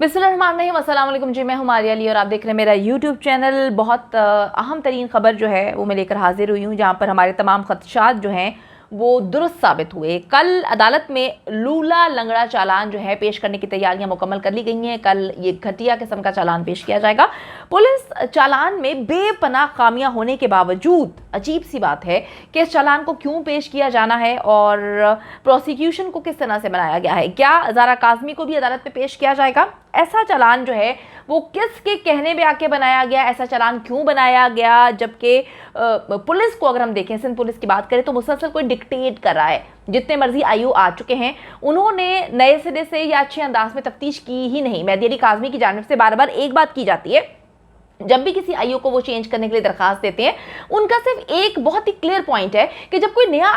बिस्मिल्लाहिर्रहमानिर्रहीम, अस्सलाम वालेकुम जी। मैं हूं मारिया अली और आप देख रहे हैं मेरा यूट्यूब चैनल। बहुत अहम तरीन खबर जो है वो मैं लेकर हाजिर हुई हूं, जहां पर हमारे तमाम खदशात जो हैं वो दुरुस्त साबित हुए। कल अदालत में लूला लंगड़ा चालान जो है पेश करने की तैयारियां मुकम्मल कर ली गई हैं। कल ये घटिया किस्म का चालान पेश किया जाएगा। पुलिस चालान में बेपनाह खामियां होने के बावजूद, अजीब सी बात है कि इस चालान को क्यों पेश किया जाना है और प्रोसिक्यूशन को किस तरह से बनाया गया है। क्या ज़ारा काज़मी को भी अदालत में पेश किया जाएगा? ऐसा चालान जो है वो किसके कहने में आके बनाया गया? ऐसा चालान क्यों बनाया गया? जबकि पुलिस को अगर हम देखें, सिंध पुलिस की बात करें तो मुसलसल कोई डिक्टेट कर रहा है। जितने मर्जी आईओ आ चुके हैं, उन्होंने नए सिरे से या अच्छे अंदाज में तफ्तीश की ही नहीं। मेहदी अली काज़मी की जानिब से बार बार एक बात की जाती है, जब भी किसी आईओ को वो चेंज करने के लिए दरखास्त देते हैं, उनका सिर्फ एक बहुत ही क्लियर पॉइंट है कि जब कोई नया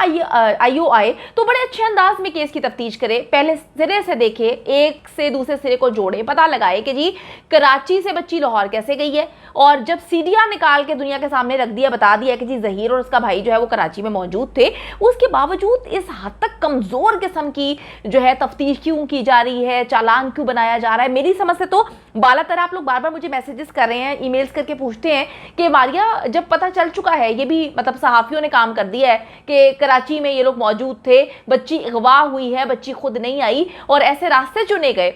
आईओ आए तो बड़े अच्छे अंदाज में केस की तफ्तीश करे, पहले सिरे से देखे, एक से दूसरे सिरे को जोड़े, पता लगाए कि जी कराची से बच्ची लाहौर कैसे गई है। और जब सीडीआर निकाल के दुनिया के सामने रख दिया, बता दिया कि जी जहीर और उसका भाई जो है वो कराची में मौजूद थे, उसके बावजूद इस हद तक कमजोर किस्म की जो है तफ्तीश क्यों की जा रही है, चालान क्यों बनाया जा रहा है? मेरी समझ से तो बालातर आप लोग बार बार मुझे मैसेजेस कर रहे हैं, ईमेल्स करके पूछते हैं कि मारिया, जब पता चल चुका है, ये भी मतलब सहाफियों ने काम कर दिया है कि कराची में ये लोग मौजूद थे, बच्ची अगवा हुई है, बच्ची खुद नहीं आई और ऐसे रास्ते चुने गए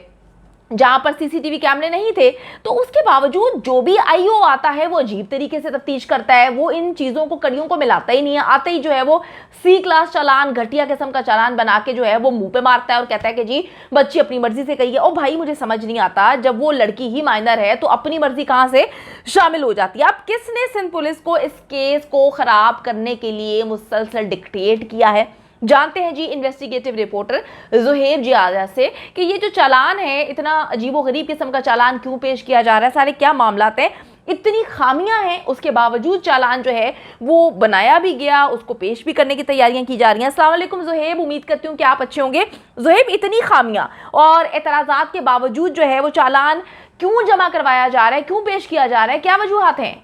जहां पर सीसीटीवी कैमरे नहीं थे, तो उसके बावजूद जो भी आईओ आता है वो अजीब तरीके से तफ्तीश करता है। वो इन चीज़ों को, कड़ियों को मिलाता ही नहीं है। आते ही जो है वो सी क्लास चालान, घटिया किस्म का चालान बना के जो है वो मुंह पे मारता है और कहता है कि जी बच्ची अपनी मर्जी से गई है। ओ भाई, मुझे समझ नहीं आता, जब वो लड़की ही माइनर है तो अपनी मर्जी कहां से शामिल हो जाती है? अब किसने सिंध पुलिस को इस केस को खराब करने के लिए मुसलसल डिक्टेट किया है? जानते हैं जी इन्वेस्टिगेटिव रिपोर्टर ज़ुहैब जी आजा से कि ये जो चालान है, इतना अजीबोगरीब किस्म का चालान क्यों पेश किया जा रहा है, सारे क्या मामलात हैं, इतनी खामियां हैं, उसके बावजूद चालान जो है वो बनाया भी गया, उसको पेश भी करने की तैयारियां की जा रही हैं। अस्सलाम वालेकुम ज़ुहैब, उम्मीद करती हूँ कि आप अच्छे होंगे। ज़ुहैब, इतनी खामियां और एतराज़ात के बावजूद जो है वो चालान क्यों जमा करवाया जा रहा है, क्यों पेश किया जा रहा है, क्या वजूहात हैं?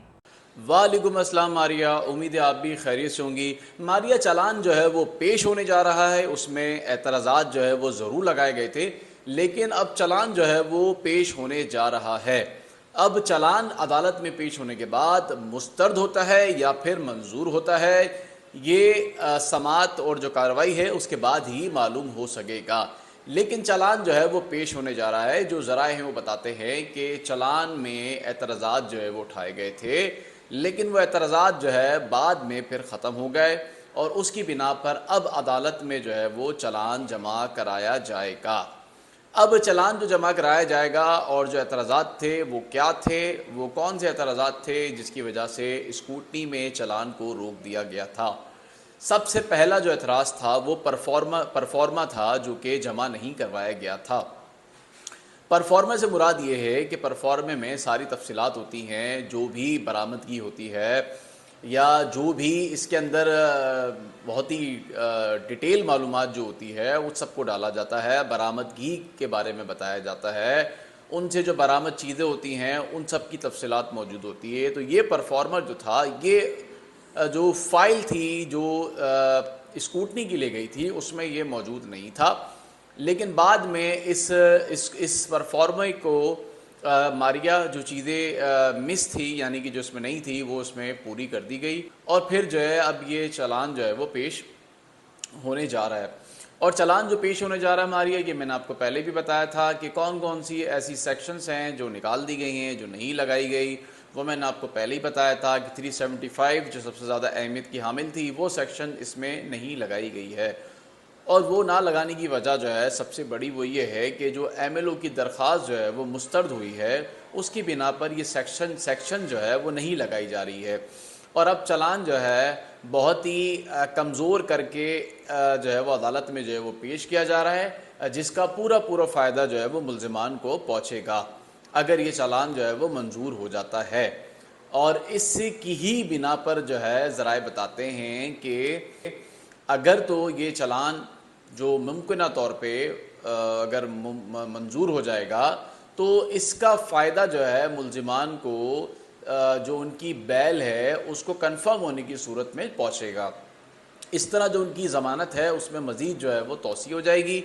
वालेकुम अस्सलाम मारिया, उम्मीद है आप भी खैरियत से होंगी। मारिया, चालान जो है वो पेश होने जा रहा है, उसमें एतराज़ात जो है वो ज़रूर लगाए गए थे, लेकिन अब चालान जो है वो पेश होने जा रहा है। अब चालान अदालत में पेश होने के बाद मुस्तरद होता है या फिर मंजूर होता है, ये समाअत और जो कार्रवाई है उसके बाद ही मालूम हो सकेगा। लेकिन चालान जो है वो पेश होने जा रहा है। जो ज़राए हैं वो बताते हैं कि चालान में एतराज़ात जो है वो उठाए गए थे, लेकिन वो एतराज़ात जो है बाद में फिर ख़त्म हो गए और उसकी बिना पर अब अदालत में जो है वो चालान जमा कराया जाएगा। अब चालान जो जमा कराया जाएगा और जो एतराज़ात थे वो क्या थे, वो कौन से एतराज़ात थे जिसकी वजह से स्कूटनी में चालान को रोक दिया गया था। सबसे पहला जो एतराज़ था वो परफॉर्मा था, जो कि जमा नहीं करवाया गया था। परफॉर्मा से मुराद ये है कि परफॉर्मे में सारी तफसीलात होती हैं, जो भी बरामदगी होती है या जो भी इसके अंदर बहुत ही डिटेल मालूमात जो होती है उस सबको डाला जाता है, बरामदगी के बारे में बताया जाता है, उनसे जो बरामद चीज़ें होती हैं उन सब की तफसीलात मौजूद होती है। तो ये परफॉर्मर जो था, ये जो फ़ाइल थी जो स्कूटनी की ले गई थी उसमें ये मौजूद नहीं था, लेकिन बाद में इस परफॉर्मर को मारिया जो चीज़ें मिस थी, यानी कि जो इसमें नहीं थी, वो उसमें पूरी कर दी गई और फिर जो है अब ये चालान जो है वो पेश होने जा रहा है। और चालान जो पेश होने जा रहा है मारिया, ये मैंने आपको पहले भी बताया था कि कौन कौन सी ऐसी सेक्शंस हैं जो निकाल दी गई हैं, जो नहीं लगाई गई, वो मैंने आपको पहले ही बताया था कि 375 जो सबसे ज़्यादा अहमियत की हामिल थी, वो सेक्शन इसमें नहीं लगाई गई है। और वो ना लगाने की वजह जो है सबसे बड़ी वो ये है कि जो एमएलओ की दरख्वास्त जो है वो मुस्तरद हुई है, उसकी बिना पर ये सेक्शन जो है वो नहीं लगाई जा रही है। और अब चालान जो है बहुत ही कमज़ोर करके जो है वो अदालत में जो है वो पेश किया जा रहा है, जिसका पूरा फ़ायदा जो है वो मुल्ज़िमान को पहुँचेगा अगर ये चालान जो है वो मंजूर हो जाता है। और इसकी ही बिना पर जो है ज़राए बताते हैं कि अगर तो ये चालान जो मुमकिना तौर पे अगर मंजूर हो जाएगा तो इसका फ़ायदा जो है मुल्ज़िमान को जो उनकी बैल है उसको कन्फर्म होने की सूरत में पहुँचेगा। इस तरह जो उनकी ज़मानत है उसमें मज़ीद जो है वो तौसी हो जाएगी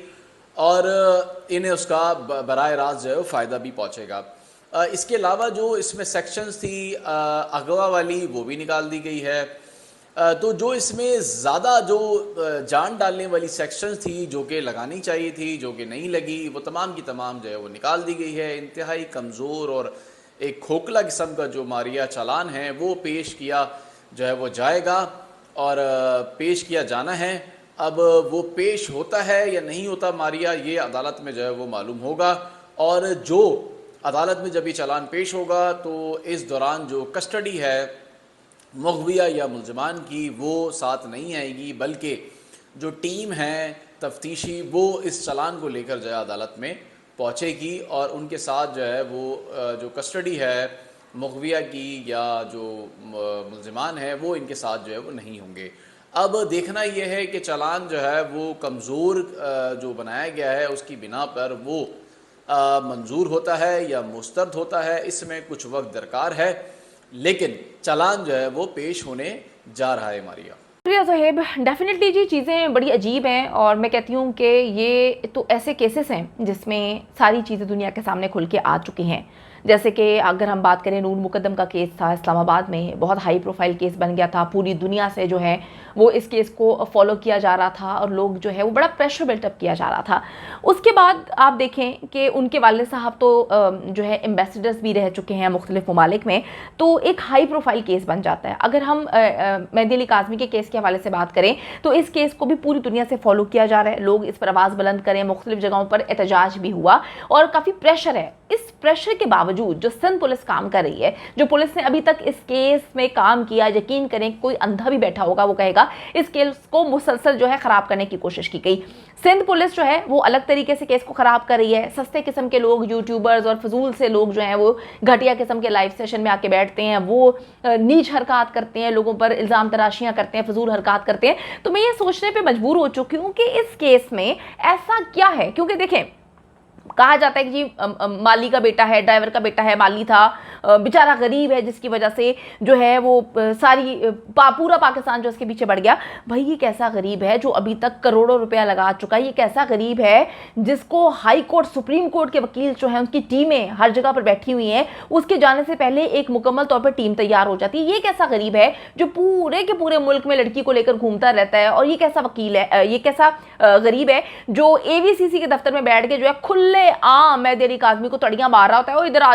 और इन्हें उसका बराह रास्त जो है वो फ़ायदा भी पहुँचेगा। इसके अलावा जो इसमें सेक्शंस थी अगवा वाली, वो भी निकाल दी गई है। तो जो इसमें ज़्यादा जो जान डालने वाली सेक्शंस थी, जो कि लगानी चाहिए थी, जो कि नहीं लगी, वो तमाम की तमाम जो है वो निकाल दी गई है। इंतहाई कमज़ोर और एक खोखला किस्म का जो मारिया चालान है वो पेश किया जो है वो जाएगा और पेश किया जाना है। अब वो पेश होता है या नहीं होता मारिया, ये अदालत में जो है वो मालूम होगा। और जो अदालत में जब ये चालान पेश होगा तो इस दौरान जो कस्टडी है मुग़विया या मुल्ज़िमान की, वो साथ नहीं आएगी, बल्कि जो टीम है तफ्तीशी वो इस चालान को लेकर जो है अदालत में पहुँचेगी और उनके साथ जो है वो जो कस्टडी है मुग़विया की या जो मुल्ज़िमान है वो इनके साथ जो है वो नहीं होंगे। अब देखना यह है कि चालान जो है वो कमज़ोर जो बनाया गया है उसकी बिना पर वो मंजूर होता है या मुस्तरद होता है, इसमें कुछ वक्त दरकार है, लेकिन चालान जो है वो पेश होने जा रहा है मारिया। शुक्रिया ज़ोहेब। डेफिनेटली जी चीज़ें बड़ी अजीब हैं और मैं कहती हूँ कि ये तो ऐसे केसेस हैं जिसमें सारी चीज़ें दुनिया के सामने खुल के आ चुकी हैं। जैसे कि अगर हम बात करें, नूर मुकद्दम का केस था इस्लामाबाद में, बहुत हाई प्रोफाइल केस बन गया था, पूरी दुनिया से जो है वो इस केस को फॉलो किया जा रहा था और लोग जो है वो बड़ा प्रेशर बिल्टअप किया जा रहा था। उसके बाद आप देखें कि उनके वालिद साहब तो जो है एम्बेसडर्स भी रह चुके हैं मुख्तलिफ ममालिक में, तो एक हाई प्रोफाइल केस बन जाता है। अगर हम मेहदी अली काज़मी के केस के हवाले से बात करें तो इस केस को भी पूरी दुनिया से फॉलो किया जा रहा है, लोग इस पर आवाज़ बुलंद करें, मुख्तलिफ जगहों पर एहतजाज भी हुआ और काफ़ी प्रेशर है। इस प्रेशर के बावजूद जो सिंध पुलिस काम कर रही है, जो पुलिस ने अभी तक इस केस में काम किया, यकीन करें कोई अंधा भी बैठा होगा वो कहेगा इस केस को मुसलसल जो है ख़राब करने की कोशिश की गई। सिंध पुलिस जो है वो अलग तरीके से केस को ख़राब कर रही है। सस्ते किस्म के लोग, यूट्यूबर्स और फजूल से लोग जो हैं वो घटिया किस्म के लाइव सेशन में आके बैठते हैं, वो नीच हरकत करते हैं, लोगों पर इल्ज़ाम तराशियाँ करते हैं, फजूल हरकत करते हैं। तो मैं ये सोचने पर मजबूर हो चुकी हूँ कि इस केस में ऐसा क्या है, क्योंकि देखें कहा जाता है कि जी माली का बेटा है, ड्राइवर का बेटा है, माली था, बेचारा गरीब है जिसकी वजह से जो है वो पूरा पाकिस्तान जो उसके पीछे बढ़ गया। भाई ये कैसा गरीब है जो अभी तक करोड़ों रुपया लगा चुका है? ये कैसा गरीब है जिसको हाई कोर्ट, सुप्रीम कोर्ट के वकील जो हैं उनकी टीमें हर जगह पर बैठी हुई हैं, उसके जाने से पहले एक मुकम्मल तौर पर टीम तैयार हो जाती है? ये कैसा गरीब है जो पूरे के पूरे मुल्क में लड़की को लेकर घूमता रहता है? और ये कैसा वकील है, ये कैसा गरीब है जो AVCC के दफ्तर में बैठ के जो है खुले आम मेहदी अली काज़मी को तड़ियां मार रहा होता है, ओ इधर आ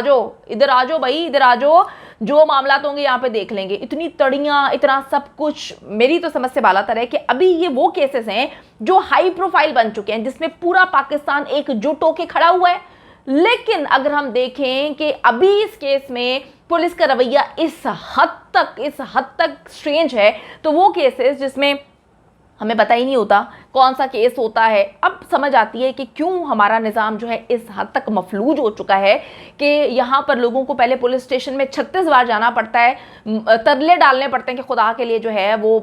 जाओ भाई, इधर आ जाओ, जो मामला होंगे यहाँ पे देख लेंगे। इतनी तड़ियां, इतना सब कुछ, मेरी तो समझ से बालातर है कि अभी ये वो केसेस हैं जो हाई प्रोफाइल बन चुके हैं, जिसमें पूरा पाकिस्तान एकजुट होकर खड़ा हुआ है। लेकिन अगर हम देखें कि अभी इस केस में पुलिस का रवैया इस हद तक स्ट्रेंज है, तो वो केसेस जिसमें हमें पता ही नहीं होता कौन सा केस होता है, अब समझ आती है कि क्यों हमारा निज़ाम जो है इस हद तक मफलूज हो चुका है कि यहाँ पर लोगों को पहले पुलिस स्टेशन में 36 बार जाना पड़ता है, तरले डालने पड़ते हैं कि खुदा के लिए जो है वो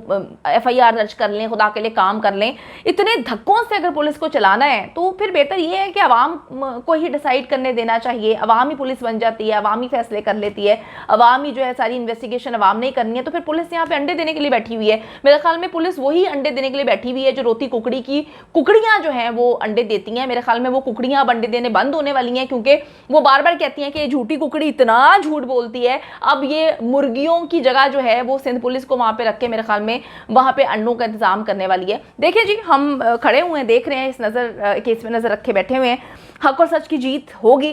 FIR दर्ज कर लें, खुदा के लिए काम कर लें। इतने धक्कों से अगर पुलिस को चलाना है तो फिर बेहतर ये है कि अवाम को ही डिसाइड करने देना चाहिए। अवाम ही पुलिस बन जाती है, अवाम ही फैसले कर लेती है, अवाम ही जो है सारी इन्वेस्टिगेशन अवाम नहीं करनी है, तो फिर पुलिस यहाँ पे अंडे देने के लिए बैठी हुई है। मेरे ख्याल में पुलिस वही अंडे देने के लिए बैठी हुई है जो रोती कुकड़ी की कुकड़ियां जो हैं वो अंडे देती हैं। मेरे ख्याल में वो कुकड़ियां अब अंडे देने बंद होने वाली हैं, क्योंकि वो बार बार कहती हैं कि झूठी कुकड़ी इतना झूठ बोलती है। अब ये मुर्गियों की जगह जो है वो सिंध पुलिस को वहां पे रख के मेरे ख्याल में वहां पे अंडों का इंतजाम करने वाली है। देखिए जी, हम खड़े हुए हैं, देख रहे हैं, इस केस में नजर रखे बैठे हुए हैं। हक और सच की जीत होगी,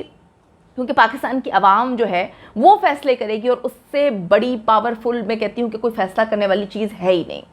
क्योंकि पाकिस्तान की आवाम जो है वो फैसले करेगी और उससे बड़ी पावरफुल मैं कहती हूँ कि कोई फैसला करने वाली चीज़ है ही नहीं।